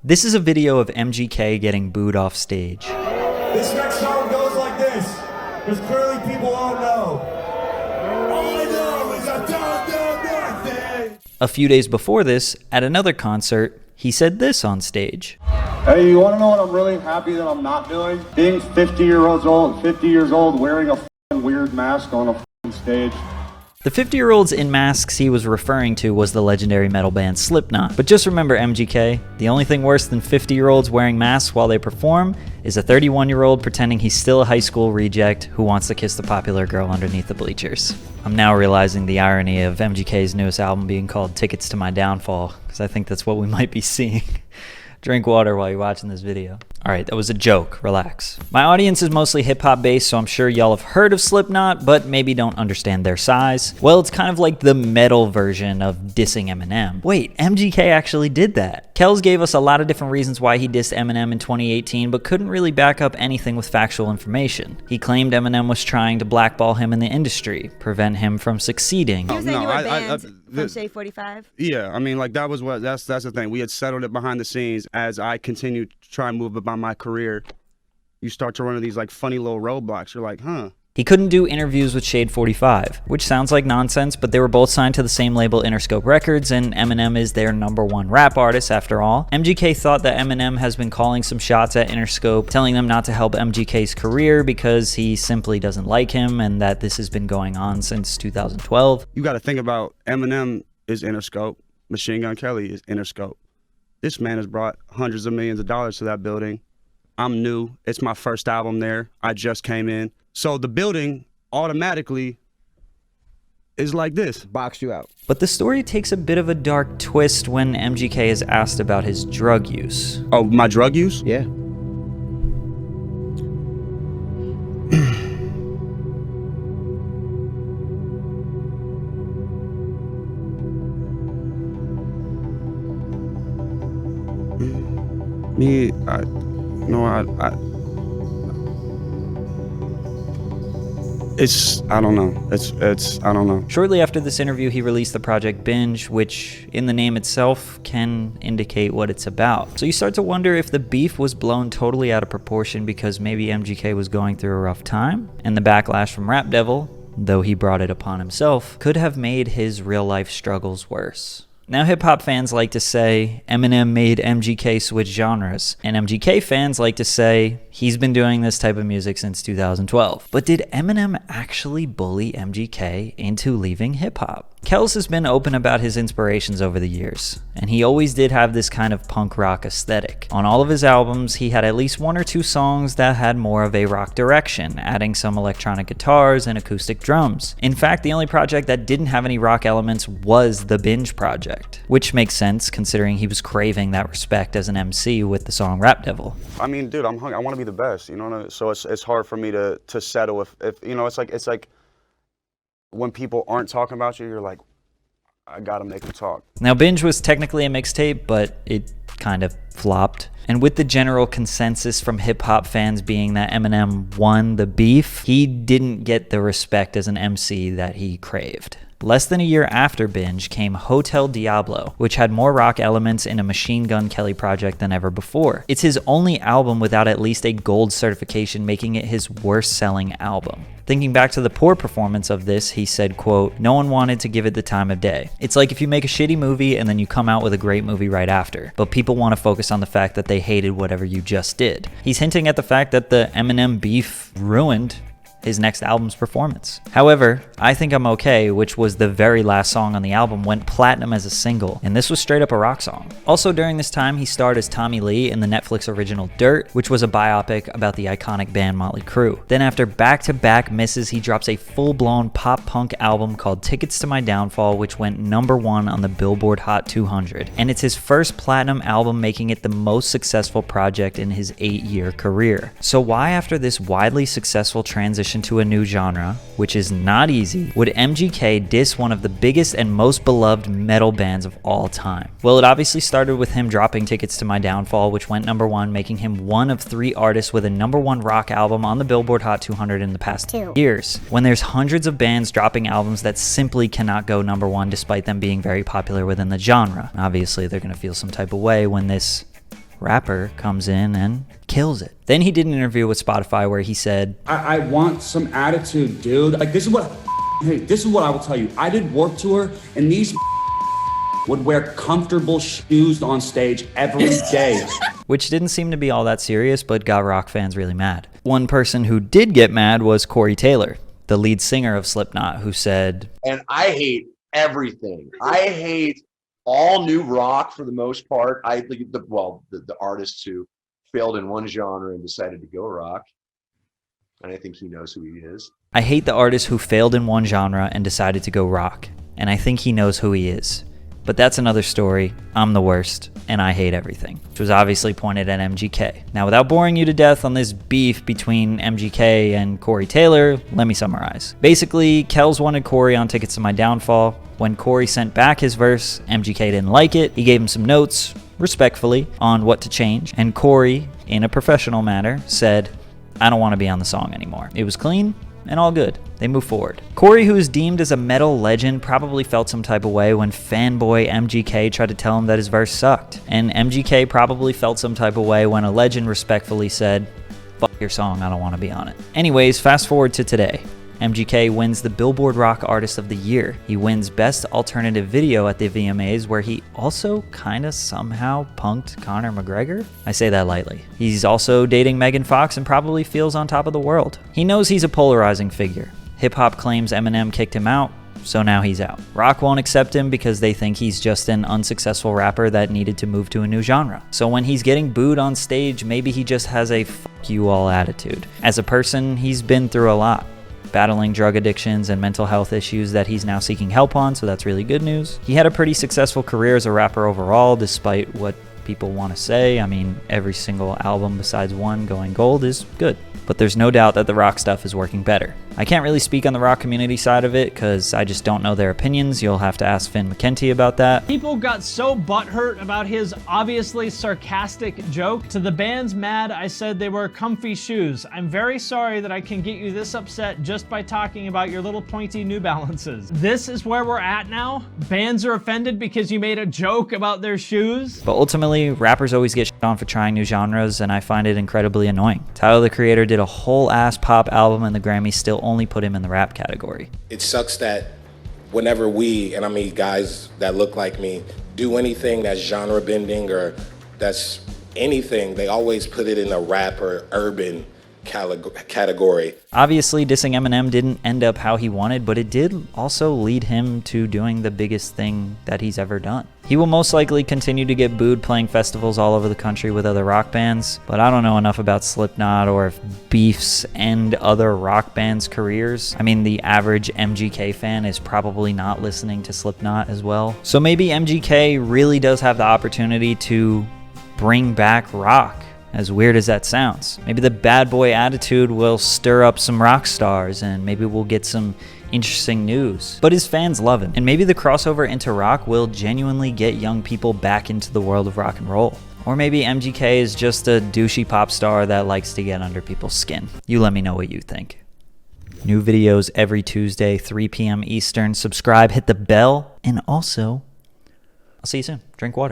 This is a video of MGK getting booed off stage. This next song goes like this, because clearly people won't know. All I know is I don't know nothing. A few days before this, at another concert, he said this on stage. Hey, you want to know what I'm really happy that I'm not doing? Being 50 years old, wearing a f***ing weird mask on a f***ing stage. The 50-year-olds in masks he was referring to was the legendary metal band Slipknot. But just remember, MGK, the only thing worse than 50-year-olds wearing masks while they perform is a 31-year-old pretending he's still a high school reject who wants to kiss the popular girl underneath the bleachers. I'm now realizing the irony of MGK's newest album being called Tickets to My Downfall, because I think that's what we might be seeing. Drink water while you're watching this video. Alright, that was a joke. Relax. My audience is mostly hip-hop based, so I'm sure y'all have heard of Slipknot, but maybe don't understand their size. Well, it's kind of like the metal version of dissing Eminem. Wait, MGK actually did that. Kells gave us a lot of different reasons why he dissed Eminem in 2018, but couldn't really back up anything with factual information. He claimed Eminem was trying to blackball him in the industry, prevent him from succeeding. You saying you were banned from Shade 45? Yeah, I mean, like, that was what, that's the thing. We had settled it behind the scenes. As I continued to try and move about my career, you start to run into these, like, funny little roadblocks. You're like, huh. He couldn't do interviews with Shade 45, which sounds like nonsense, but they were both signed to the same label, Interscope Records, and Eminem is their #1 rap artist after all. MGK thought that Eminem has been calling some shots at Interscope, telling them not to help MGK's career because he simply doesn't like him, and that this has been going on since 2012. You got to think about Eminem is Interscope, Machine Gun Kelly is Interscope. This man has brought hundreds of millions of dollars to that building. I'm new. It's my first album there. I just came in. So the building automatically is like this. Boxed you out. But the story takes a bit of a dark twist when MGK is asked about his drug use. Oh, my drug use? Yeah. Me, I don't know. Shortly after this interview, he released the project Binge, which in the name itself can indicate what it's about. So you start to wonder if the beef was blown totally out of proportion because maybe MGK was going through a rough time, and the backlash from Rap Devil, though he brought it upon himself, could have made his real-life struggles worse. Now, hip-hop fans like to say Eminem made MGK switch genres, and MGK fans like to say he's been doing this type of music since 2012. But did Eminem actually bully MGK into leaving hip-hop? Kells has been open about his inspirations over the years, and he always did have this kind of punk rock aesthetic. On all of his albums, he had at least 1 or 2 songs that had more of a rock direction, adding some electronic guitars and acoustic drums. In fact, the only project that didn't have any rock elements was the Binge project, which makes sense considering he was craving that respect as an MC with the song Rap Devil. I mean, dude, I'm hungry. I want to be the best, you know. So it's hard for me to settle if you know. It's like when people aren't talking about you, you're like, I gotta make them talk. Now, Binge was technically a mixtape, but it kind of flopped. And with the general consensus from hip-hop fans being that Eminem won the beef, he didn't get the respect as an MC that he craved. Less than a year after Binge came Hotel Diablo, which had more rock elements in a Machine Gun Kelly project than ever before. It's his only album without at least a gold certification, making it his worst-selling album. Thinking back to the poor performance of this, he said, quote, "No one wanted to give it the time of day. It's like if you make a shitty movie and then you come out with a great movie right after, but people want to focus on the fact that they hated whatever you just did." He's hinting at the fact that the Eminem beef ruined his next album's performance. However, I Think I'm Okay, which was the very last song on the album, went platinum as a single, and this was straight up a rock song. Also during this time, he starred as Tommy Lee in the Netflix original Dirt, which was a biopic about the iconic band Motley Crue. Then after back-to-back misses, he drops a full-blown pop-punk album called Tickets to My Downfall, which went #1 on the Billboard Hot 200, and it's his first platinum album, making it the most successful project in his 8-year career. So why, after this widely successful transition to a new genre, which is not easy, would MGK diss one of the biggest and most beloved metal bands of all time? Well, it obviously started with him dropping Tickets to My Downfall, which went #1, making him one of 3 artists with a #1 rock album on the Billboard Hot 200 in the past 2 years. When there's hundreds of bands dropping albums that simply cannot go #1 despite them being very popular within the genre. Obviously, they're going to feel some type of way when this rapper comes in and kills it. Then he did an interview with Spotify where he said, I want some attitude, dude. Like, this is what I will tell you. I did Warped Tour, and these would wear comfortable shoes on stage every day. Which didn't seem to be all that serious, but got rock fans really mad. One person who did get mad was Corey Taylor, the lead singer of Slipknot, who said, and I hate everything. I hate all new rock for the most part. I think the artists who failed in one genre and decided to go rock. And I think he knows who he is. I hate the artist who failed in one genre and decided to go rock. And I think he knows who he is. But that's another story. I'm the worst, and I hate everything. Which was obviously pointed at MGK. Now, without boring you to death on this beef between MGK and Corey Taylor, let me summarize. Basically, Kells wanted Corey on Tickets to My Downfall. When Corey sent back his verse, MGK didn't like it. He gave him some notes, respectfully, on what to change. And Corey, in a professional manner, said, I don't want to be on the song anymore. It was clean and all good. They move forward. Corey, who is deemed as a metal legend, probably felt some type of way when fanboy MGK tried to tell him that his verse sucked. And MGK probably felt some type of way when a legend respectfully said, fuck your song, I don't want to be on it. Anyways, fast forward to today. MGK wins the Billboard Rock Artist of the Year. He wins Best Alternative Video at the VMAs, where he also kinda somehow punked Conor McGregor. I say that lightly. He's also dating Megan Fox and probably feels on top of the world. He knows he's a polarizing figure. Hip-hop claims Eminem kicked him out, so now he's out. Rock won't accept him because they think he's just an unsuccessful rapper that needed to move to a new genre. So when he's getting booed on stage, maybe he just has a fuck you all attitude. As a person, he's been through a lot. Battling drug addictions and mental health issues that he's now seeking help on, so that's really good news. He had a pretty successful career as a rapper overall, despite what people want to say. I mean, every single album besides one going gold is good. But there's no doubt that the rock stuff is working better. I can't really speak on the rock community side of it because I just don't know their opinions. You'll have to ask Finn McKenty about that. People got so butthurt about his obviously sarcastic joke. To the band's mad, I said they were comfy shoes. I'm very sorry that I can get you this upset just by talking about your little pointy New Balances. This is where we're at now? Bands are offended because you made a joke about their shoes? But ultimately, rappers always get shit on for trying new genres, and I find it incredibly annoying. Tyler, the Creator, did a whole ass pop album and the Grammys still only put him in the rap category. It sucks that whenever we, and I mean guys that look like me, do anything that's genre bending or that's anything, they always put it in a rap or urban category. Obviously, dissing Eminem didn't end up how he wanted, but it did also lead him to doing the biggest thing that he's ever done. He will most likely continue to get booed playing festivals all over the country with other rock bands, but I don't know enough about Slipknot or if beefs end other rock bands' careers. I mean, the average MGK fan is probably not listening to Slipknot as well. So maybe MGK really does have the opportunity to bring back rock. As weird as that sounds. Maybe the bad boy attitude will stir up some rock stars and maybe we'll get some interesting news. But his fans love him. And maybe the crossover into rock will genuinely get young people back into the world of rock and roll. Or maybe MGK is just a douchey pop star that likes to get under people's skin. You let me know what you think. New videos every Tuesday, 3 p.m. Eastern. Subscribe, hit the bell, and also, I'll see you soon. Drink water.